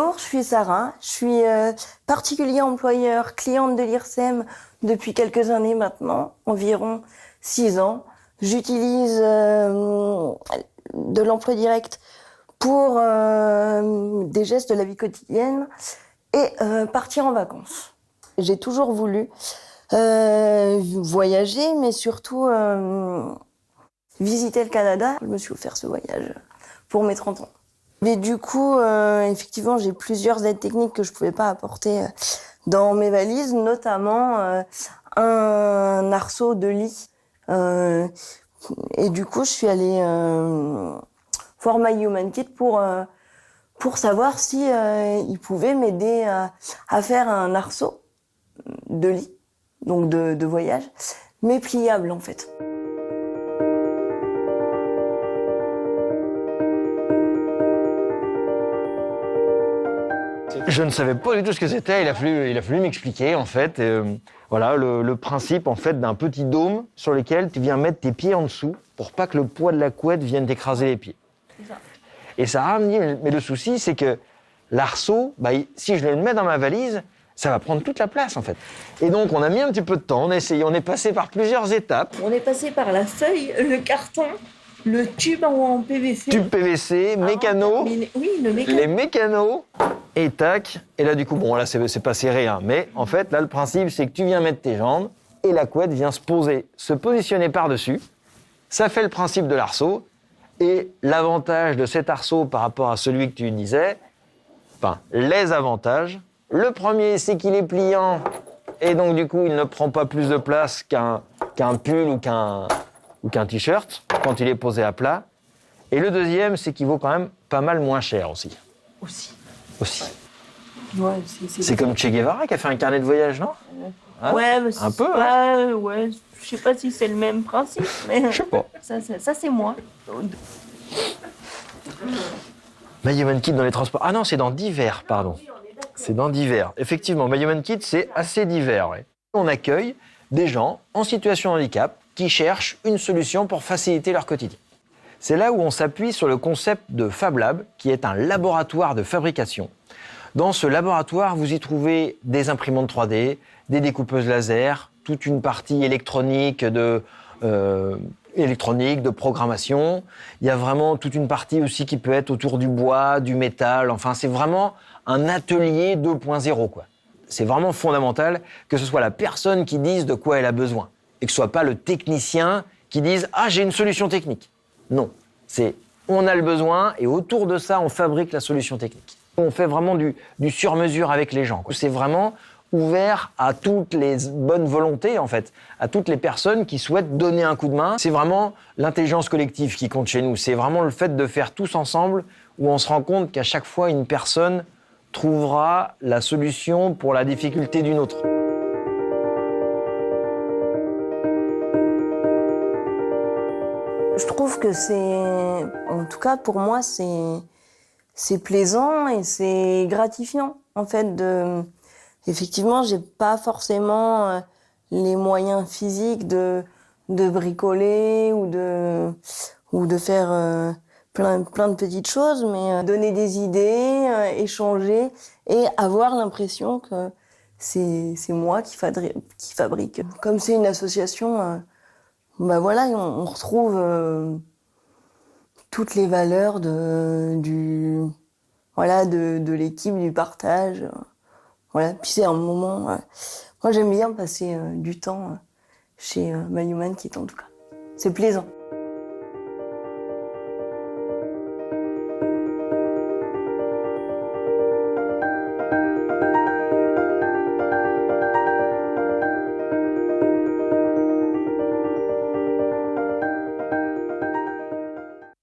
Bonjour, je suis Sarah, je suis particulier employeur, cliente de l'IRSEM depuis quelques années maintenant, environ 6 ans. J'utilise de l'emploi direct pour des gestes de la vie quotidienne et partir en vacances. J'ai toujours voulu voyager, mais surtout visiter le Canada. Je me suis offert ce voyage pour mes 30 ans. Mais du coup, effectivement, j'ai plusieurs aides techniques que je pouvais pas apporter dans mes valises, notamment un arceau de lit. Et du coup, je suis allée voir My Human Kit pour savoir si ils pouvaient m'aider à faire un arceau de lit, donc de voyage, mais pliable en fait. Je ne savais pas du tout ce que c'était, il a fallu m'expliquer en fait. Voilà, le principe en fait d'un petit dôme sur lequel tu viens mettre tes pieds en dessous pour pas que le poids de la couette vienne t'écraser les pieds. C'est ça. Et Sarah me dit, mais le souci c'est que l'arceau, si je le mets dans ma valise, ça va prendre toute la place en fait. Et donc on a mis un petit peu de temps, on a essayé, on est passé par plusieurs étapes. On est passé par la feuille, le carton, le tube en PVC. Tube PVC, mécano, les mécanos, et tac. Et là, du coup, bon, là, c'est pas serré, hein, mais en fait, là, le principe, c'est que tu viens mettre tes jambes et la couette vient se positionner par-dessus. Ça fait le principe de l'arceau. Et l'avantage de cet arceau par rapport à celui que tu disais, les avantages. Le premier, c'est qu'il est pliant et donc, du coup, il ne prend pas plus de place qu'un pull ou qu'un t-shirt quand il est posé à plat. Et le deuxième, c'est qu'il vaut quand même pas mal moins cher aussi. Aussi. Ouais, c'est comme Che Guevara qui a fait un carnet de voyage, non ? Hein ? Ouais, mais un peu. Hein ? Ouais, je sais pas si c'est le même principe, mais je sais pas. Ça c'est moi. My Human Kit dans les transports. Ah non, c'est dans divers, pardon. C'est dans divers. Effectivement, My Human Kit, c'est assez divers. Ouais. On accueille des gens en situation de handicap qui cherchent une solution pour faciliter leur quotidien. C'est là où on s'appuie sur le concept de Fab Lab, qui est un laboratoire de fabrication. Dans ce laboratoire, vous y trouvez des imprimantes 3D, des découpeuses laser, toute une partie électronique de programmation. Il y a vraiment toute une partie aussi qui peut être autour du bois, du métal. Enfin, c'est vraiment un atelier 2.0, quoi. C'est vraiment fondamental que ce soit la personne qui dise de quoi elle a besoin et que ce soit pas le technicien qui dise « Ah, j'ai une solution technique ». Non, c'est on a le besoin et autour de ça, on fabrique la solution technique. On fait vraiment du sur-mesure avec les gens. C'est vraiment ouvert à toutes les bonnes volontés, en fait, à toutes les personnes qui souhaitent donner un coup de main. C'est vraiment l'intelligence collective qui compte chez nous. C'est vraiment le fait de faire tous ensemble où on se rend compte qu'à chaque fois, une personne trouvera la solution pour la difficulté d'une autre. Je trouve que en tout cas pour moi, c'est plaisant et c'est gratifiant. En fait, effectivement, j'ai pas forcément les moyens physiques de bricoler ou de faire plein de petites choses, mais donner des idées, échanger et avoir l'impression que c'est moi qui fabrique. Comme c'est une association. Voilà, on retrouve toutes les valeurs de l'équipe, du partage. Voilà, puis c'est un moment. Moi, j'aime bien passer du temps chez My Human Kit en tout cas. C'est plaisant.